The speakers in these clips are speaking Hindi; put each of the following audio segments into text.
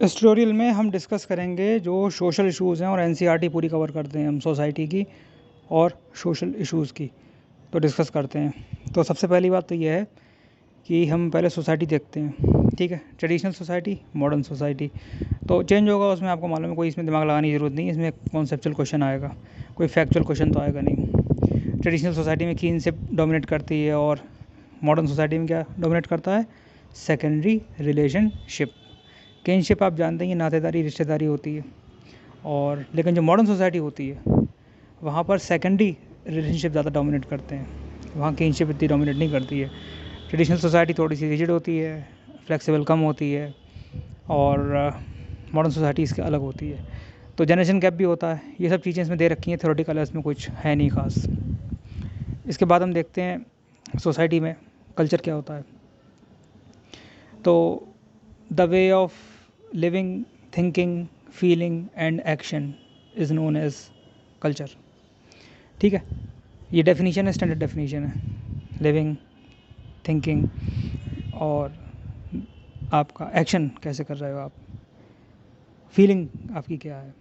इस ट्यूटोरियल में हम डिस्कस करेंगे जो सोशल इश्यूज़ हैं और एनसीईआरटी पूरी कवर करते हैं हम सोसाइटी की और सोशल इश्यूज़ की तो डिस्कस करते हैं। तो सबसे पहली बात तो ये है कि हम पहले सोसाइटी देखते हैं, ठीक है। ट्रेडिशनल सोसाइटी, मॉडर्न सोसाइटी, तो चेंज होगा उसमें आपको मालूम है, कोई इसमें दिमाग लगाने की ज़रूरत नहीं। इसमें कॉन्सेप्चुअल क्वेश्चन आएगा, कोई फैक्चुअल क्वेश्चन तो आएगा नहीं। ट्रेडिशनल सोसाइटी में कीनशिप डोमिनेट करती है और मॉडर्न सोसाइटी में क्या डोमिनेट करता है? Secondary relationship. किनशिप आप जानते हैं ये नातेदारी रिश्तेदारी होती है, और लेकिन जो मॉडर्न सोसाइटी होती है वहाँ पर सेकेंडरी रिलेशनशिप ज़्यादा डोमिनेट करते हैं, वहाँ किनशिप इतनी डोमिनेट नहीं करती है। ट्रेडिशनल सोसाइटी थोड़ी सी रिजिड होती है, फ्लेक्सिबल कम होती है, और मॉडर्न सोसाइटी इसके अलग होती है। तो जनरेशन गैप भी होता है, ये सब चीज़ें इसमें दे रखी हैं। थ्योरेटिकल इसमें कुछ है नहीं खास। इसके बाद हम देखते हैं सोसाइटी में कल्चर क्या होता है। तो the way of living, thinking, feeling and action is known as culture, ठीक है। ये डेफिनीशन है, स्टैंडर्ड डेफिनीशन है। लिविंग, थिंकिंग और आपका एक्शन कैसे कर रहे हो आप, फीलिंग आपकी क्या है,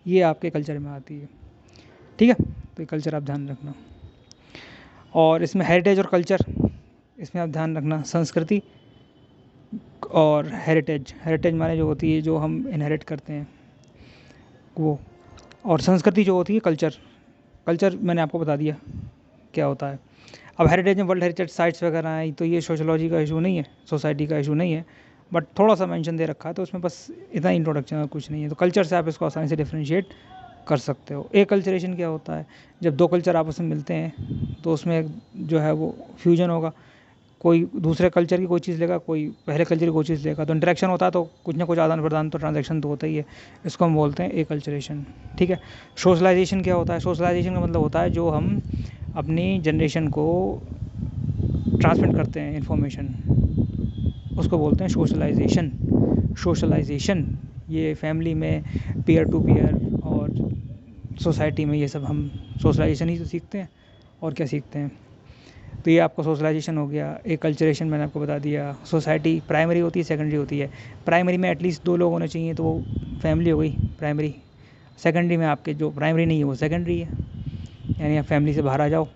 ये आपके कल्चर में आती है, ठीक है। तो ये कल्चर आप ध्यान रखना। और इसमें हेरिटेज और कल्चर, इसमें आप ध्यान रखना। संस्कृति और हेरिटेज, हेरिटेज माने जो होती है जो हम इनहेरिट करते हैं वो, और संस्कृति जो होती है कल्चर। कल्चर मैंने आपको बता दिया क्या होता है। अब हेरिटेज में वर्ल्ड हेरिटेज साइट्स वगैरह हैं, तो ये सोशोलॉजी का इशू नहीं है, सोसाइटी का इशू नहीं है, बट थोड़ा सा मेंशन दे रखा है, तो उसमें बस इतना इंट्रोडक्शन है, कुछ नहीं है। तो कल्चर से आप इसको आसानी से डिफ्रेंशिएट कर सकते हो। एक कल्चरेशन क्या होता है? जब दो कल्चर आपस में मिलते हैं तो उसमें जो है वो फ्यूजन होगा, कोई दूसरे कल्चर की कोई चीज़ लेगा, कोई पहले कल्चर की कोई चीज़ लेगा, तो इंटरेक्शन होता है, तो कुछ ना कुछ आदान प्रदान तो ट्रांजैक्शन तो होता ही है। इसको हम बोलते हैं एकल्चरेशन, ठीक है। सोशलाइजेशन क्या होता है? सोशलाइजेशन का मतलब होता है जो हम अपनी जनरेशन को ट्रांसमिट करते हैं इन्फॉर्मेशन, उसको बोलते हैं सोशलाइजेशन। सोशलाइजेशन ये फैमिली में, पीयर टू पीयर और सोसाइटी में, ये सब हम सोशलाइजेशन ही तो सीखते हैं, और क्या सीखते हैं। तो ये आपका सोशलाइजेशन हो गया। एक कल्चरेशन मैंने आपको बता दिया। सोसाइटी प्राइमरी होती है, सेकेंडरी होती है। प्राइमरी में एटलीस्ट 2 लोग होने चाहिए, तो वो फैमिली हो गई प्राइमरी। सेकेंडरी में आपके जो प्राइमरी नहीं है वो सेकेंडरी है, यानी आप फैमिली से बाहर आ जाओ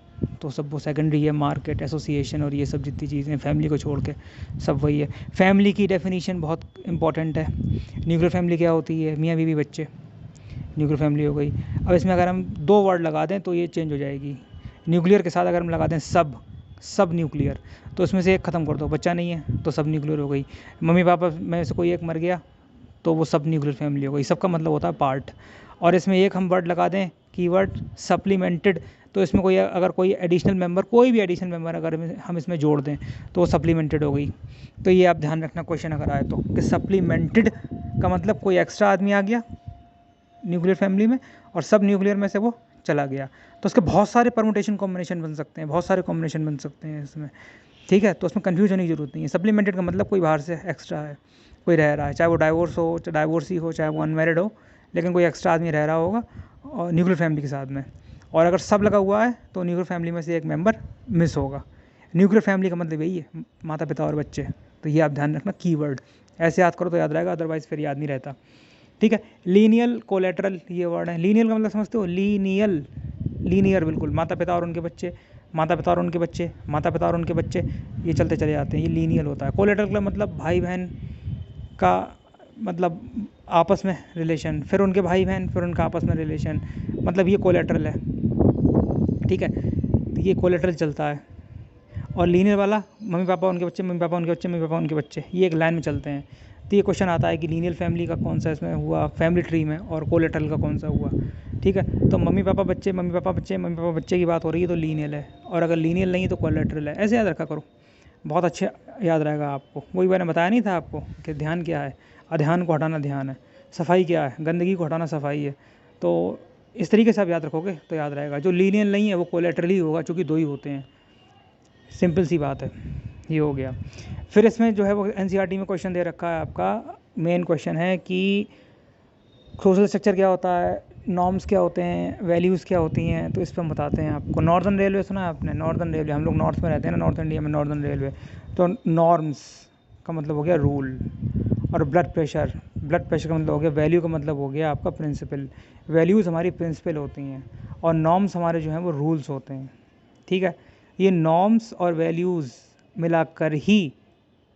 तो सब वो सेकेंडरी है। मार्केट, एसोसिएशन और ये सब जितनी चीज़ें फैमिली को छोड़ के सब वही है। फैमिली की डेफिनीशन बहुत इंपॉर्टेंट है। न्यूक्लियर फैमिली क्या होती है? मियाँ बीवी बच्चे, न्यूक्लियर फैमिली हो गई। अब इसमें अगर हम 2 वर्ड लगा दें तो ये चेंज हो जाएगी। न्यूक्लियर के साथ अगर हम लगा दें सब न्यूक्लियर, तो इसमें से एक ख़त्म कर दो, बच्चा नहीं है तो सब न्यूक्लियर हो गई। मम्मी पापा में से कोई एक मर गया तो वो सब न्यूक्लियर फैमिली हो गई। सबका मतलब होता है पार्ट। और इसमें एक हम वर्ड लगा दें, कीवर्ड सप्लीमेंटेड, तो इसमें कोई अगर कोई एडिशनल मेंबर, कोई भी एडिशनल मेंबर अगर हम इसमें जोड़ दें तो वो सप्लीमेंटेड हो गई। तो ये आप ध्यान रखना क्वेश्चन अगर आए तो, कि सप्लीमेंटेड का मतलब कोई एक्स्ट्रा आदमी आ गया न्यूक्लियर फैमिली में और सब न्यूक्लियर में से वो चला गया। तो उसके बहुत सारे परमुटेशन कॉम्बिनेशन बन सकते हैं, बहुत सारे कॉम्बिनेशन बन सकते हैं इसमें, ठीक है। तो उसमें कन्फ्यूज होने की जरूरत नहीं है। सप्लीमेंटेड का मतलब कोई बाहर से एक्स्ट्रा है, कोई रह रहा है, चाहे वो डाइवोर्स हो, चाहे डाइवोर्सी हो, चाहे वो अनमैरिड हो, लेकिन कोई एक्स्ट्रा आदमी रह रहा होगा और न्यूक्लियर फैमिली के साथ में। और अगर सब लगा हुआ है तो न्यूक्लियर फैमिली में से एक मेंबर मिस होगा। न्यूक्लियर फैमिली का मतलब यही है, माता पिता और बच्चे। तो ये आप ध्यान रखना, कीवर्ड ऐसे याद करो तो याद रहेगा, अदरवाइज फिर याद नहीं रहता, ठीक है। लीनियल कोलेटरल ये वर्ड है। लीनियल का मतलब समझते हो? लीनियल, लीनियर बिल्कुल, माता पिता और उनके बच्चे, माता पिता और उनके बच्चे, माता पिता और उनके बच्चे, ये चलते चले जाते हैं, ये लीनियल होता है। कोलेटरल का मतलब भाई बहन का, मतलब आपस में रिलेशन, फिर उनके भाई बहन, फिर उनका आपस में रिलेशन, मतलब ये कोलेटरल है, ठीक है। तो ये कोलेटरल चलता है। और लीनियर वाला मम्मी पापा उनके बच्चे, मम्मी पापा उनके बच्चे, मम्मी पापा उनके बच्चे, ये एक लाइन में चलते हैं। तो ये क्वेश्चन आता है कि लीनियर फैमिली का कौन सा इसमें हुआ फैमिली ट्री में, और कोलेटरल का कौन सा हुआ, ठीक है। तो मम्मी पापा बच्चे, मम्मी पापा बच्चे, मम्मी पापा बच्चे की बात हो रही है तो लीनियल है, और अगर लीनियल नहीं है तो कोलेटरल है। ऐसे याद रखा करो, बहुत अच्छे याद रहेगा आपको। वही मैंने बताया नहीं था आपको कि ध्यान क्या है? अध्यान को हटाना ध्यान है। सफाई क्या है? गंदगी को हटाना सफाई है। तो इस तरीके से आप याद रखोगे तो याद रहेगा। जो लीनियल नहीं है वो कोलेटरल ही होगा, चूँकि 2 ही होते हैं, सिंपल सी बात है। ये हो गया। फिर इसमें जो है वो एनसीईआरटी में क्वेश्चन दे रखा है आपका, मेन क्वेश्चन है कि सोशल स्ट्रक्चर क्या होता है, नॉर्म्स क्या होते हैं, वैल्यूज़ क्या होती हैं। तो इस पर हम बताते हैं आपको। नॉर्दर्न रेलवे सुना है आपने? नॉर्दर्न रेलवे, हम लोग नॉर्थ में रहते हैं ना, नॉर्थ इंडिया में नॉर्दर्न रेलवे। तो नॉर्म्स का मतलब हो गया रूल, और ब्लड प्रेशर का मतलब हो गया, वैल्यू का मतलब हो गया आपका प्रिंसिपल। वैल्यूज़ हमारी प्रिंसिपल होती हैं और नॉर्म्स हमारे जो हैं वो रूल्स होते हैं। ठीक है, ये नॉर्म्स और वैल्यूज़ मिलाकर ही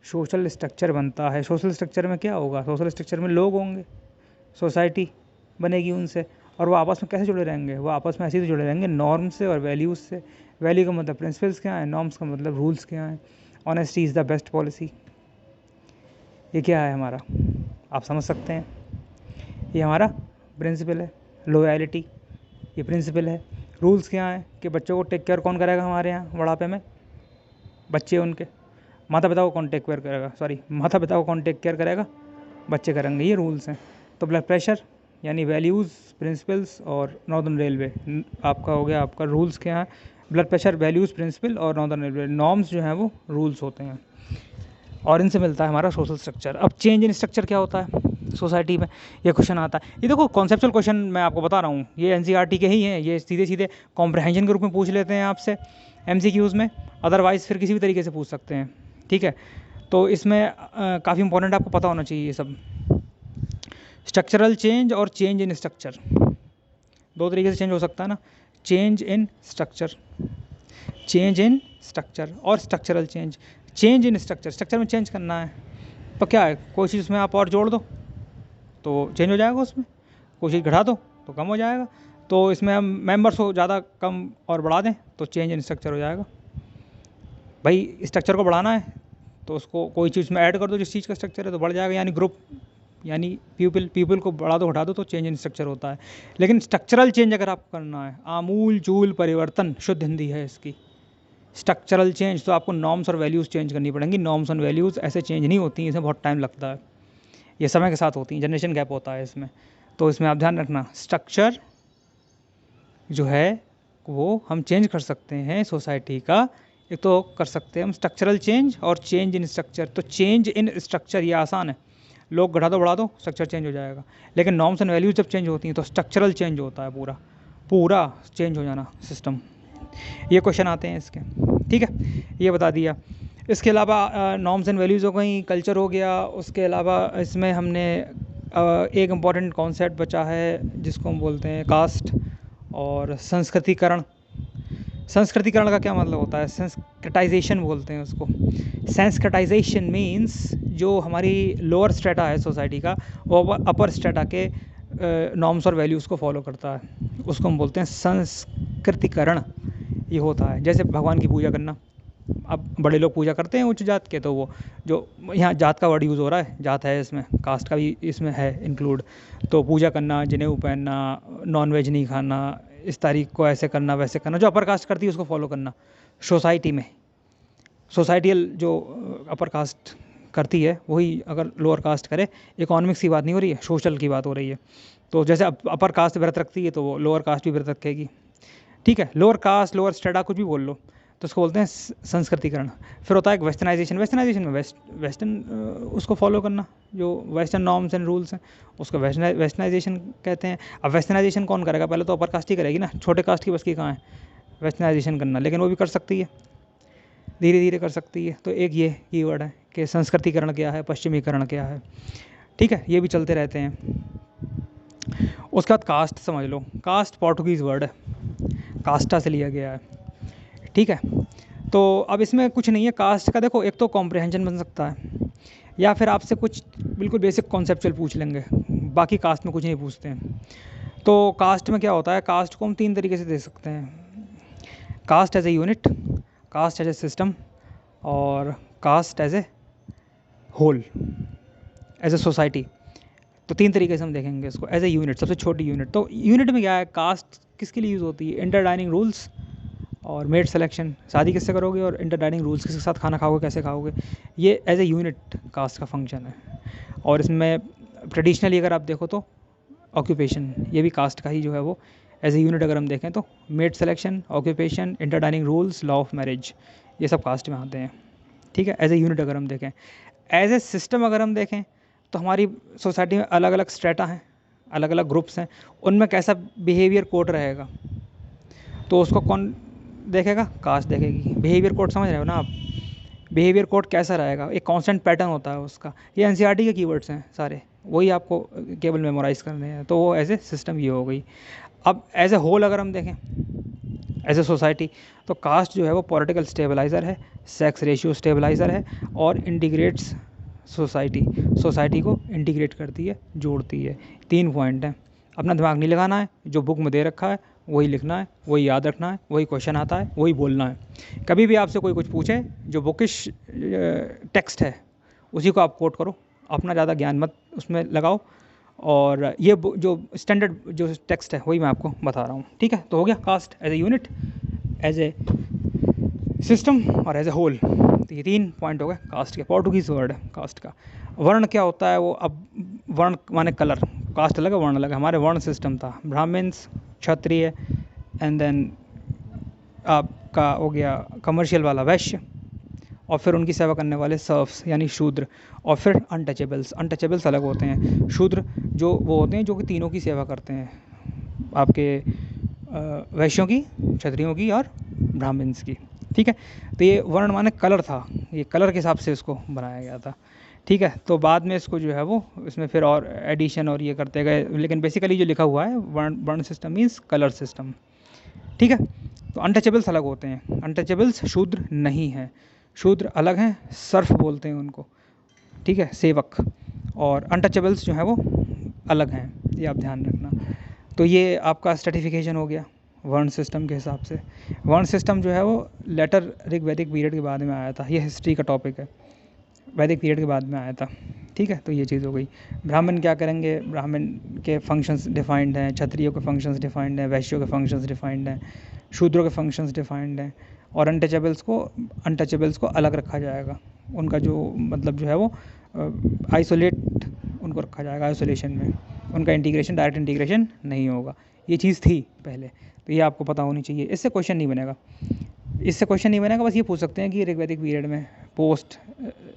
सोशल स्ट्रक्चर बनता है। सोशल स्ट्रक्चर में क्या होगा? सोशल स्ट्रक्चर में लोग होंगे, सोसाइटी बनेगी उनसे, और वो आपस में कैसे जुड़े रहेंगे? वो आपस में ऐसे ही जुड़े रहेंगे नॉर्म से और वैल्यूज़ से। वैल्यू का मतलब प्रिंसिपल्स क्या है, नॉर्म्स का मतलब रूल्स क्या हैं। Honesty is the best policy, ये क्या है हमारा, आप समझ सकते हैं, ये हमारा प्रिंसिपल है। लॉयल्टी ये प्रिंसिपल है। रूल्स क्या हैं कि बच्चों को टेक केयर कौन करेगा हमारे यहाँ बुढ़ापे में? बच्चे उनके। माता पिता को कौन टेक केयर करेगा? माता पिता को कौन टेक केयर करेगा? बच्चे करेंगे, ये रूल्स हैं। तो ब्लड प्रेशर यानी वैल्यूज़, प्रिंसिपल्स और नॉर्दर्न रेलवे आपका हो गया। आपका रूल्स क्या है? ब्लड प्रेशर, वैल्यूज़, प्रिंसिपल और नॉर्दर्न रेलवे। नॉर्म्स जो हैं वो रूल्स होते हैं और इनसे मिलता है हमारा सोशल स्ट्रक्चर। अब चेंज इन स्ट्रक्चर क्या होता है सोसाइटी में, ये क्वेश्चन आता है। ये देखो कॉन्सेप्चुअल क्वेश्चन मैं आपको बता रहा हूँ, ये एनसीईआरटी के ही हैं। ये सीधे सीधे कॉम्प्रहेंशन के रूप में पूछ लेते हैं आपसे एमसीक्यूज़ में, अदरवाइज़ फिर किसी भी तरीके से पूछ सकते हैं। ठीक है, तो इसमें काफ़ी इंपॉर्टेंट आपको पता होना चाहिए ये सब। स्ट्रक्चरल चेंज और चेंज इन स्ट्रक्चर, दो तरीके से चेंज हो सकता है ना। चेंज इन स्ट्रक्चर और structural change. Change in structure में चेंज करना है तो क्या है, कोई चीज़ उसमें आप और जोड़ दो तो चेंज हो जाएगा, उसमें कोई चीज़ घटा दो तो कम हो जाएगा। तो इसमें हम मेंबर्स को ज़्यादा कम और बढ़ा दें तो चेंज इन स्ट्रक्चर हो जाएगा। भाई स्ट्रक्चर को बढ़ाना है तो उसको कोई चीज़ में ऐड कर दो, जिस चीज़ का स्ट्रक्चर है तो बढ़ जाएगा, यानी ग्रुप, यानी पीपल को बढ़ा दो घटा दो तो चेंज इन स्ट्रक्चर होता है। लेकिन स्ट्रक्चरल चेंज अगर आपको करना है, आमूल चूल परिवर्तन, शुद्ध हिंदी है इसकी, स्ट्रक्चरल चेंज, तो आपको नॉर्म्स और वैल्यूज़ चेंज करनी पड़ेंगी। नॉर्म्स और वैल्यूज़ ऐसे चेंज नहीं होती, इसमें बहुत टाइम लगता है, ये समय के साथ होती हैं, जनरेशन गैप होता है इसमें। तो इसमें आप ध्यान रखना, स्ट्रक्चर जो है वो हम चेंज कर सकते हैं सोसाइटी का। एक तो कर सकते हैं हम स्ट्रक्चरल चेंज और चेंज इन स्ट्रक्चर। तो चेंज इन स्ट्रक्चर ये आसान है, लोग घटा दो बढ़ा दो स्ट्रक्चर चेंज हो जाएगा। लेकिन नॉर्म्स एंड वैल्यूज जब चेंज होती हैं तो स्ट्रक्चरल चेंज होता है, पूरा चेंज हो जाना सिस्टम। ये क्वेश्चन आते हैं इसके। ठीक है, ये बता दिया। इसके अलावा नॉर्म्स एंड वैल्यूज़ हो गई, कल्चर हो गया। उसके अलावा इसमें हमने एक इम्पॉर्टेंट कॉन्सेप्ट बचा है जिसको हम बोलते हैं कास्ट और संस्कृतिकरण। संस्कृतिकरण का क्या मतलब होता है? संस्कृताइजेशन बोलते हैं उसको। संस्कृताइजेशन मीन्स जो हमारी लोअर स्ट्रेटा है सोसाइटी का, वो अपर स्ट्रेटा के नॉर्म्स और वैल्यूज़ को फॉलो करता है, उसको हम बोलते हैं संस्कृतिकरण। ये होता है जैसे भगवान की पूजा करना। अब बड़े लोग पूजा करते हैं उच्च जात के, तो वो जो यहाँ जात का वर्ड यूज़ हो रहा है, जात है इसमें, कास्ट का भी इसमें है इंक्लूड। तो पूजा करना, जनेऊ पहनना, नॉन वेज नहीं खाना, इस तारीख को ऐसे करना वैसे करना, जो अपर कास्ट करती है उसको फॉलो करना सोसाइटी में। सोसाइटियल जो अपर कास्ट करती है वही अगर लोअर कास्ट करे, इकोनॉमिक्स की बात नहीं हो रही है, सोशल की बात हो रही है। तो जैसे अपर कास्ट व्रत रखती है तो वो लोअर कास्ट भी व्रत रखेगी। ठीक है, लोअर कास्ट, लोअर स्टेटा, कुछ भी बोल लो, तो उसको बोलते हैं संस्कृतिकरण। फिर होता है एक वेस्टर्नाइजेशन। वेस्टर्नाइजेशन में वेस्टर्न उसको फॉलो करना, जो वेस्टर्न नॉर्म्स एंड रूल्स हैं उसको वेस्टर्नाइजेशन कहते हैं। अब वेस्टर्नाइजेशन कौन करेगा? पहले तो अपर कास्ट ही करेगी ना, छोटे कास्ट की बस की कहाँ है वेस्टर्नाइजेशन करना, लेकिन वो भी कर सकती है, धीरे धीरे कर सकती है। तो एक ये कीवर्ड है कि संस्कृतिकरण क्या है, पश्चिमीकरण क्या है। ठीक है, ये भी चलते रहते हैं। उसके बाद कास्ट समझ लो। कास्ट पोर्टुगीज़ वर्ड है, कास्टा से लिया गया है। ठीक है, तो अब इसमें कुछ नहीं है कास्ट का। देखो, एक तो कॉम्प्रहेंशन बन सकता है, या फिर आपसे कुछ बिल्कुल बेसिक कॉन्सेप्चुअल पूछ लेंगे, बाकी कास्ट में कुछ नहीं पूछते हैं। तो कास्ट में क्या होता है, कास्ट को हम 3 तरीके से दे सकते हैं। Caste as a unit, caste as a system, और caste as a whole, as a society. तो 3 तरीके से हम देखेंगे इसको। एज ए यूनिट, सबसे छोटी यूनिट। तो यूनिट में क्या है, कास्ट किसके लिए यूज़ होती है? इंटर डाइनिंग रूल्स और मेड सिलेक्शन, शादी किससे करोगे, और इंटर डाइनिंग रूल्स किसके साथ खाना खाओगे, कैसे खाओगे, ये एज ए यूनिट कास्ट का फंक्शन है। और इसमें ट्रेडिशनली अगर आप देखो तो ऑक्यूपेशन, ये भी कास्ट का ही जो है वो एज ए यूनिट अगर हम देखें तो made selection, occupation, inter dining rules, law of marriage, ये सब कास्ट में आते हैं। ठीक है, एज ए यूनिट अगर हम देखें। एज ए सिस्टम अगर हम देखें तो हमारी सोसाइटी में अलग अलग स्ट्रेटा हैं, अलग अलग ग्रुप्स हैं, उनमें कैसा बिहेवियर कोड रहेगा तो उसको कौन देखेगा? कास्ट देखेगी। बिहेवियर कोड समझ रहे हो ना आप? बिहेवियर कोड कैसा रहेगा, एक कांस्टेंट पैटर्न होता है उसका। ये एनसीईआरटी के कीवर्ड्स हैं सारे, वही आपको केवल मेमोराइज करने हैं। तो वो एज ए सिस्टम ये हो गई। अब एज ए होल अगर हम देखें एज ए सोसाइटी, तो कास्ट जो है वो पॉलिटिकल स्टेबलाइज़र है, सेक्स रेशियो स्टेबलाइज़र है, और इंटीग्रेट्स सोसाइटी को इंटीग्रेट करती है, जोड़ती है। 3 पॉइंट हैं। अपना दिमाग नहीं लगाना है, जो बुक में दे रखा है वही लिखना है, वही याद रखना है, वही क्वेश्चन आता है वही बोलना है। कभी भी आपसे कोई कुछ पूछे, जो बुकिश टेक्स्ट है उसी को आप कोट करो, अपना ज़्यादा ज्ञान मत उसमें लगाओ। और ये जो स्टैंडर्ड जो टेक्स्ट है वही मैं आपको बता रहा हूँ, ठीक है। तो हो गया caste as a unit, as a system और एज ए होल। तो ये 3 पॉइंट हो गए कास्ट के। पोर्टुगीज़ वर्ड है कास्ट का। वर्ण क्या होता है वो, अब वर्ण माने कलर, कास्ट अलग है वर्ण अलग है। हमारे वर्ण सिस्टम था ब्राह्मण्स, क्षत्रिय, एंड देन आपका हो गया कमर्शियल वाला वैश्य, और फिर उनकी सेवा करने वाले सर्फ्स यानी शूद्र, और फिर अनटचेबल्स अलग होते हैं। शूद्र जो वो होते हैं जो कि तीनों की सेवा करते हैं, आपके वैश्यों की, क्षत्रियों की और ब्राह्मण्स की, ठीक है। तो ये वर्ण माने कलर था, ये कलर के हिसाब से इसको बनाया गया था, ठीक है। तो बाद में इसको जो है वो इसमें फिर और एडिशन और ये करते गए, लेकिन बेसिकली जो लिखा हुआ है वर्ण सिस्टम मीन्स कलर सिस्टम, ठीक है। तो अनटचेबल्स अलग होते हैं, अनटचेबल्स शूद्र नहीं हैं, शूद्र अलग हैं, सर्फ बोलते हैं उनको, ठीक है, सेवक। और अनटचेबल्स जो है वो अलग हैं, ये आप ध्यान रखना। तो ये आपका स्ट्रेटिफिकेशन हो गया वर्ण सिस्टम के हिसाब से। वर्ण सिस्टम जो है वो लेटर ऋग्वैदिक पीरियड के बाद में आया था, ये हिस्ट्री का टॉपिक है, वैदिक पीरियड के बाद में आया था, ठीक है। तो ये चीज़ हो गई। ब्राह्मण क्या करेंगे, ब्राह्मण के फंक्शंस डिफाइंड हैं, क्षत्रियों के फंक्शंस डिफाइंड हैं, वैश्यों के फंक्शंस डिफाइंड हैं, शूद्रों के फंक्शंस डिफाइंड हैं, और अनटचेबल्स को अलग रखा जाएगा। उनका जो मतलब जो है वो आइसोलेट उनको रखा जाएगा, आइसोलेशन में, उनका इंटीग्रेशन डायरेक्ट इंटीग्रेशन नहीं होगा। ये चीज़ थी पहले, तो ये आपको पता होनी चाहिए। इससे क्वेश्चन नहीं बनेगा, बस ये पूछ सकते हैं कि ऋग्वैदिक पीरियड में, पोस्ट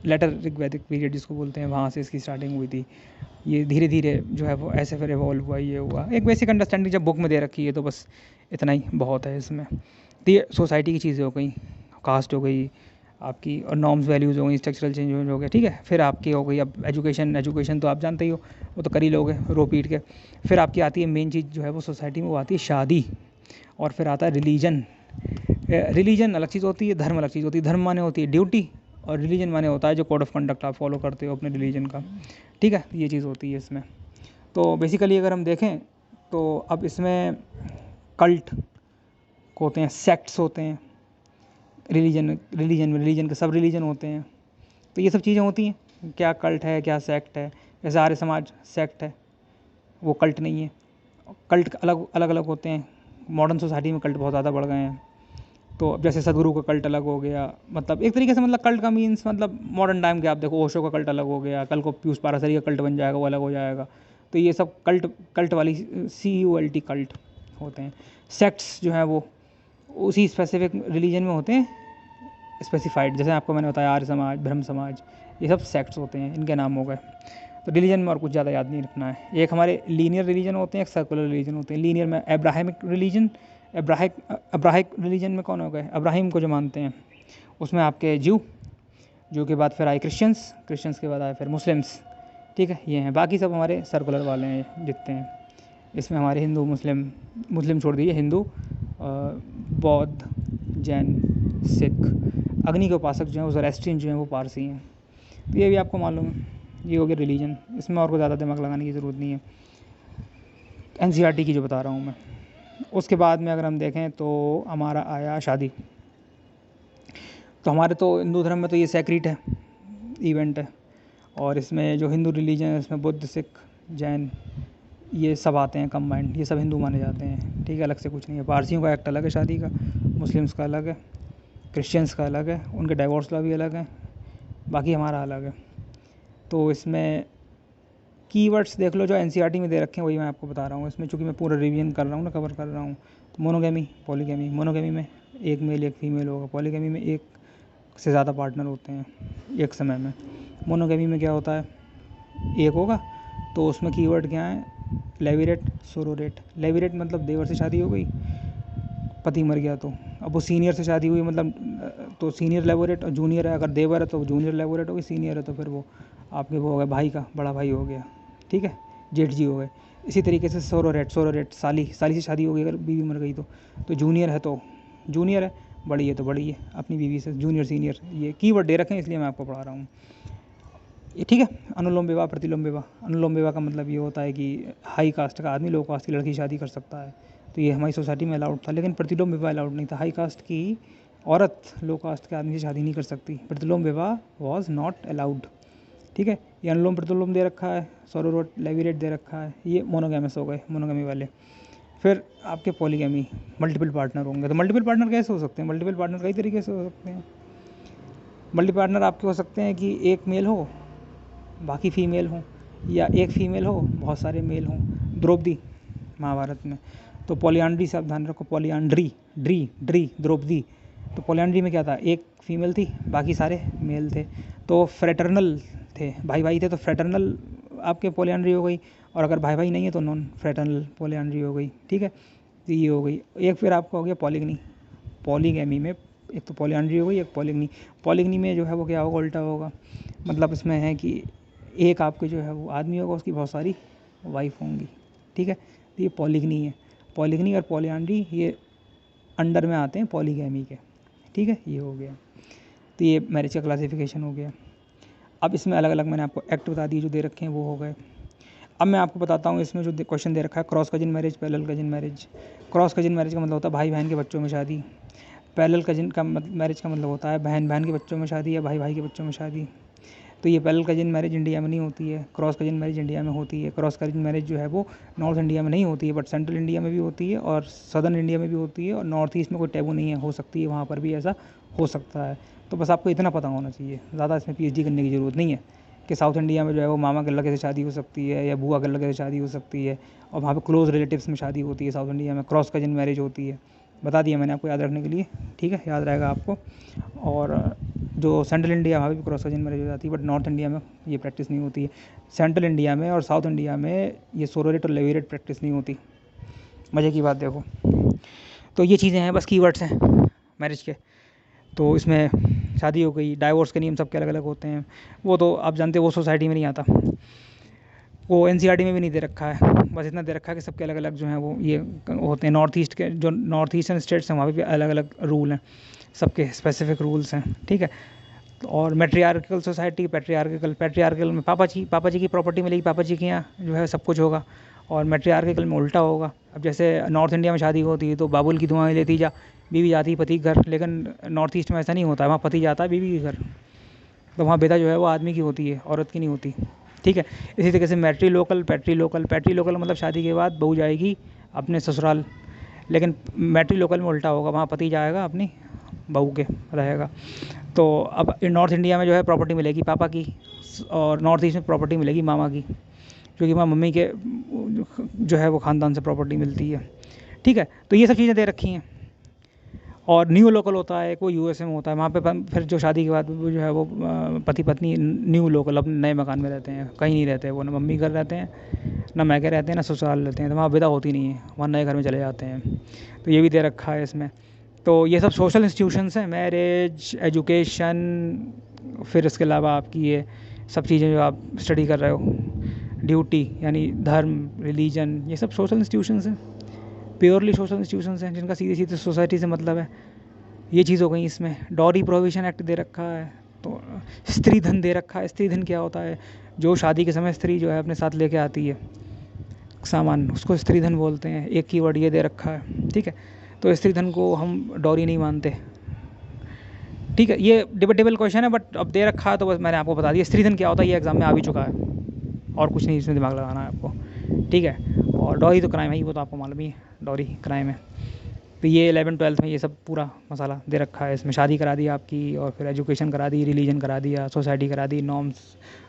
लेटर ऋग्वैदिक पीरियड जिसको बोलते हैं, वहाँ से इसकी स्टार्टिंग हुई थी। ये धीरे धीरे जो है वो ऐसे फिर इवॉल्व हुआ, ये हुआ। एक बेसिक अंडरस्टैंडिंग जब बुक में दे रखी है तो बस इतना ही बहुत है इसमें। तो ये सोसाइटी की चीज़ें हो गई, कास्ट हो गई आपकी, और नॉर्म्स वैल्यूज़ हो गई, स्ट्रक्चरल चेंज हो गया, ठीक है। फिर आपकी हो गई अब एजुकेशन तो आप जानते ही हो, वो तो कर ही लोगे रो पीट के। फिर आपकी आती है मेन चीज़ जो है वो सोसाइटी में, वो आती है शादी, और फिर आता है रिलीजन अलग चीज़ होती है, धर्म अलग चीज़ होती है। धर्म माने होती है ड्यूटी, और रिलीजन माने होता है जो कोड ऑफ कंडक्ट आप फॉलो करते हो अपने रिलीजन का, ठीक है। ये चीज़ होती है इसमें। तो बेसिकली अगर हम देखें तो अब इसमें कल्ट होते हैं, सेक्ट्स होते हैं, रिलीजन के सब रिलीजन होते हैं। तो ये सब चीज़ें होती हैं, क्या कल्ट है क्या सेक्ट है। जैसे आर्य समाज सेक्ट है, वो कल्ट नहीं है। कल्ट अलग अलग होते हैं, मॉडर्न सोसाइटी में कल्ट बहुत ज़्यादा बढ़ गए हैं। तो अब जैसे सदगुरु का कल्ट अलग हो गया, मतलब एक तरीके से, मतलब कल्ट का मीन्स मतलब मॉडर्न टाइम के आप देखो, ओशो का कल्ट अलग हो गया, कल को पीयूष पाराशरी का कल्ट बन जाएगा, वो अलग हो जाएगा। तो ये सब कल्ट वाली CULT कल्ट होते हैं। सेक्ट्स जो हैं वो उसी स्पेसिफिक रिलीजन में होते हैं, स्पेसिफाइड, जैसे आपको मैंने बताया आर्य समाज, ब्रह्म समाज, ये सब सेक्ट्स होते हैं, इनके नाम हो गए। तो रिलीजन में और कुछ ज़्यादा याद नहीं रखना है। एक हमारे लीनियर रिलीजन होते हैं, एक सर्कुलर रिलीजन होते हैं। लीनियर में अब्राहमिक रिलीजन में कौन हो गए, अब्राहिम को जो मानते हैं, उसमें आपके जू के बाद फिर आए क्रिश्चियंस के बाद आए फिर मुस्लिम्स, ठीक है, ये हैं। बाकी सब हमारे सर्कुलर वाले हैं जितने हैं। इसमें हमारे हिंदू, मुस्लिम छोड़ दीजिए, हिंदू, बौद्ध, जैन, सिख, अग्नि के उपासक जो हैं वो ज़ोरास्ट्रियन जो हैं वो पारसी हैं। तो ये भी आपको मालूम है, ये हो गया रिलीजन। इसमें और को ज़्यादा दिमाग लगाने की ज़रूरत नहीं है, NCERT की जो बता रहा हूँ मैं। उसके बाद में अगर हम देखें तो हमारा आया शादी। तो हमारे तो हिंदू धर्म में तो ये सेक्रेट है, इवेंट है, और इसमें जो हिंदू रिलीजन है इसमें बुद्ध, सिख, जैन, ये सब आते हैं कंबाइंड, ये सब हिंदू माने जाते हैं, ठीक है। अलग से कुछ नहीं है। पारसियों का एक्ट अलग है शादी का, मुस्लिम्स का अलग है, क्रिश्चियंस का अलग है, उनके डाइवोर्स लॉ भी अलग है, बाकी हमारा अलग है। तो इसमें कीवर्ड्स देख लो जो NCERT में दे रखे हैं, वही मैं आपको बता रहा हूँ। इसमें चूँकि मैं पूरा रिवीजन कर रहा हूँ ना, कवर कर रहा हूँ। तो मोनोगेमी, पॉलीगेमी। मोनोगेमी में एक मेल एक फीमेल होगा, पॉलीगेमी में एक से ज़्यादा पार्टनर होते हैं एक समय में। मोनोगेमी में क्या होता है, एक होगा, तो उसमें कीवर्ड क्या है, लेविरेट, सोरोरेट। लेविरेट मतलब देवर से शादी हो गई, पति मर गया, तो अब वो सीनियर से शादी हुई, मतलब तो सीनियर लेबोरेट और जूनियर है, अगर देवर है तो जूनियर लेबोरेट होगी, सीनियर है तो फिर वो आपके वो हो गया भाई का बड़ा भाई हो गया, ठीक है, जेठ जी हो गए। इसी तरीके से सोरोरेट साली से शादी हो गई अगर बीवी मर गई तो जूनियर है तो जूनियर है, बड़ी है तो बड़ी है अपनी बीवी से, जूनियर सीनियर ये कीवर्ड दे रखे हैं इसलिए मैं आपको पढ़ा रहा हूँ ये, ठीक है। अनुलोम विवाह प्रतिलोम विवाह, अनुलोम विवाह का मतलब ये होता है कि हाई कास्ट का आदमी लो कास्ट की लड़की शादी कर सकता है, तो ये हमारी सोसाइटी में अलाउड था। लेकिन प्रतिलोम विवाह अलाउड नहीं था, हाई कास्ट की औरत लो कास्ट के आदमी से शादी नहीं कर सकती, प्रतिलोम विवाह वॉज नॉट अलाउड, ठीक है। ये अनुलोम प्रतिलोम दे रखा है, सोरोरेट लेविरेट दे रखा है, ये मोनोगैमस हो गए, मोनोगमी वाले। फिर आपके पॉलीगैमी, मल्टीपल पार्टनर होंगे। तो मल्टीपल पार्टनर कैसे हो सकते हैं? मल्टीपल पार्टनर कई तरीके से हो सकते हैं। मल्टीपल पार्टनर आपके हो सकते हैं कि एक मेल हो बाकी फीमेल हों, या एक फीमेल हो बहुत सारे मेल हों। द्रौपदी महाभारत में, तो पॉलीआंड्री से आप ध्यान रखो, पॉलीआंड्री ड्री द्रौपदी, तो पॉलीआंड्री में क्या था, एक फीमेल थी बाकी सारे मेल थे, तो फ्रेटर्नल थे, भाई भाई थे, तो फ्रेटर्नल आपके पॉलीआंड्री हो गई, और अगर भाई भाई नहीं है तो नॉन फ्रेटर्नल पॉलीआंड्री हो गई, ठीक है। तो ये हो गई एक। फिर आपका हो गया पॉलीगनी, पॉलीगैमी में एक तो पॉलीआंड्री हो गई, एक पॉलीगनी। पॉलीगनी में जो है वो क्या होगा, उल्टा होगा, मतलब इसमें है कि एक आपके जो है वो आदमी होगा, उसकी बहुत सारी वाइफ होंगी, ठीक है। तो ये पॉलीगनी है। पॉलीगनी और पॉलीआंड्री ये अंडर में आते हैं पॉलीगैमी के, ठीक है। ये हो गया, तो ये मैरिज का क्लासिफिकेशन हो गया। अब इसमें अलग अलग मैंने आपको एक्ट बता दिए जो दे रखे हैं वो हो गए। अब मैं आपको बताता हूँ इसमें जो क्वेश्चन दे रखा है, cross cousin marriage, parallel cousin marriage. Cross cousin marriage का मतलब होता है भाई बहन के बच्चों में शादी। पैरेलल कजिन का मैरिज का मतलब होता है बहन बहन के बच्चों में शादी या भाई भाई के बच्चों में शादी। तो ये पैरेलल कजिन मैरिज इंडिया में नहीं होती है, क्रॉस कजिन मैरिज इंडिया में होती है। क्रॉस कजिन मैरिज जो है वो नॉर्थ इंडिया में नहीं होती है, बट सेंट्रल इंडिया में भी होती है और सदर्न इंडिया में भी होती है, और नॉर्थ ईस्ट में कोई टैबू नहीं है, हो सकती है, वहाँ पर भी ऐसा हो सकता है। तो बस आपको इतना पता होना चाहिए, ज़्यादा इसमें पीएचडी करने की ज़रूरत नहीं है कि साउथ इंडिया में जो है वो मामा के लड़के से शादी हो सकती है या बुआ के लड़के से शादी हो सकती है, और वहाँ पे क्लोज रिलेटिव्स में शादी होती है। साउथ इंडिया में क्रॉस कजिन मैरिज होती है, बता दिया मैंने आपको याद रखने के लिए, ठीक है, याद रहेगा आपको। और जो सेंट्रल इंडिया वहाँ भी क्रॉस कजिन मैरिज हो जाती है, बट नॉर्थ इंडिया में ये प्रैक्टिस नहीं होती है। सेंट्रल इंडिया में और साउथ इंडिया में ये सोरोरेट और लेविरेट प्रैक्टिस नहीं होती। मज़े की बात देखो, तो ये चीज़ें हैं, बस कीवर्ड्स हैं मैरिज के। तो इसमें शादी हो गई, डाइवोर्स के नियम सबके अलग अलग होते हैं, वो तो आप जानते हो, वो सोसाइटी में नहीं आता, वो एनसीईआरटी में भी नहीं दे रखा है। बस इतना दे रखा है कि सबके अलग अलग जो हैं वो ये होते हैं। नॉर्थ ईस्ट के जो नॉर्थ ईस्टर्न स्टेट्स हैं वहाँ पे भी अलग अलग रूल हैं, सबके स्पेसिफिक रूल्स हैं, ठीक है। और मैट्रियार्कल सोसाइटी, पैट्रियार्कल में पापा जी की प्रॉपर्टी मिलेगी, पापा जी के यहाँ जो है सब कुछ होगा, और मैट्रियार्कल में उल्टा होगा। अब जैसे नॉर्थ इंडिया में शादी होती है तो बाबुल की दुआएं लेती जा, बीवी जाती है पति के घर, लेकिन नॉर्थ ईस्ट में ऐसा नहीं होता है, वहाँ पति जाता है बीवी के घर, तो वहाँ बेटा जो है वो आदमी की होती है, औरत की नहीं होती, ठीक है। इसी तरीके से पैट्री लोकल मतलब शादी के बाद बहू जाएगी अपने ससुराल, लेकिन मैट्री लोकल में उल्टा होगा, वहाँ पति जाएगा अपनी बहू के रहेगा। तो अब नॉर्थ इंडिया में जो है प्रॉपर्टी मिलेगी पापा की, और नॉर्थ ईस्ट में प्रॉपर्टी मिलेगी मामा की, क्योंकि वहाँ मम्मी के जो है वो ख़ानदान से प्रॉपर्टी मिलती है, ठीक है। तो ये सब चीज़ें दे रखी हैं। और न्यू लोकल होता है, कोई यूएसए में होता है, वहाँ पे फिर जो शादी के बाद वो जो है वो पति पत्नी न्यू लोकल अपने नए मकान में रहते हैं, कहीं नहीं रहते वो, ना मम्मी घर रहते हैं, ना मैके रहते हैं, ना ससुराल रहते हैं, तो वहाँ विदा होती नहीं है, वहाँ नए घर में चले जाते हैं। तो ये भी दे रखा है इसमें। तो ये सब सोशल इंस्टीट्यूशंस हैं, मैरिज, एजुकेशन, फिर इसके अलावा आपकी ये सब चीज़ें जो आप स्टडी कर रहे हो, ड्यूटी यानी धर्म, रिलीजन, ये सब सोशल इंस्टीट्यूशंस हैं, प्योरली सोशल इंस्टीट्यूशंस हैं जिनका सीधे सीधे सोसाइटी से मतलब है। ये चीज़ हो गई। इसमें डॉरी प्रोविजन एक्ट दे रखा है, तो स्त्री धन दे रखा है। स्त्री धन क्या होता है? जो शादी के समय स्त्री जो है अपने साथ लेके आती है सामान, उसको स्त्री धन बोलते हैं। एक कीवर्ड ये दे रखा है, ठीक है। तो स्त्री धन को हम डॉरी नहीं मानते, ठीक है। ये डिबेटेबल क्वेश्चन है, बट अब दे रखा है तो बस मैंने आपको बता दिया। स्त्री धन क्या होता है ये एग्जाम में आ भी चुका है, और कुछ नहीं इसमें दिमाग लगाना है आपको, ठीक है। और डॉरी तो क्राइम है ही, वो तो आपको मालूम ही है, डॉरी क्राइम है। तो ये 11th-12th में ये सब पूरा मसाला दे रखा है। इसमें शादी करा दी आपकी, और फिर एजुकेशन करा दी, रिलीजन करा दिया, सोसाइटी करा दी, नॉर्म्स,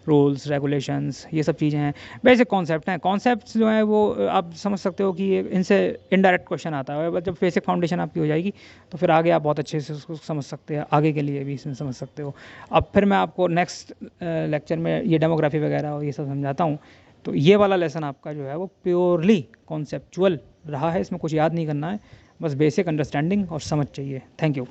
रूल्स, रेगुलेशंस, ये सब चीज़ें हैं। बेसिक कॉन्सेप्ट हैं। कॉन्सेप्ट्स जो हैं वो आप समझ सकते हो कि इनसे इनडायरेक्ट क्वेश्चन आता है, और जब बेसिक फाउंडेशन आपकी हो जाएगी तो फिर आगे आप बहुत अच्छे से उसको समझ सकते हैं, आगे के लिए भी इसमें समझ सकते हो। अब फिर मैं आपको नेक्स्ट लेक्चर में ये डेमोग्राफी वगैरह और ये सब समझाता हूँ। तो ये वाला लेसन आपका जो है वो प्योरली कॉन्सेप्चुअल रहा है, इसमें कुछ याद नहीं करना है, बस बेसिक अंडरस्टैंडिंग और समझ चाहिए। Thank you.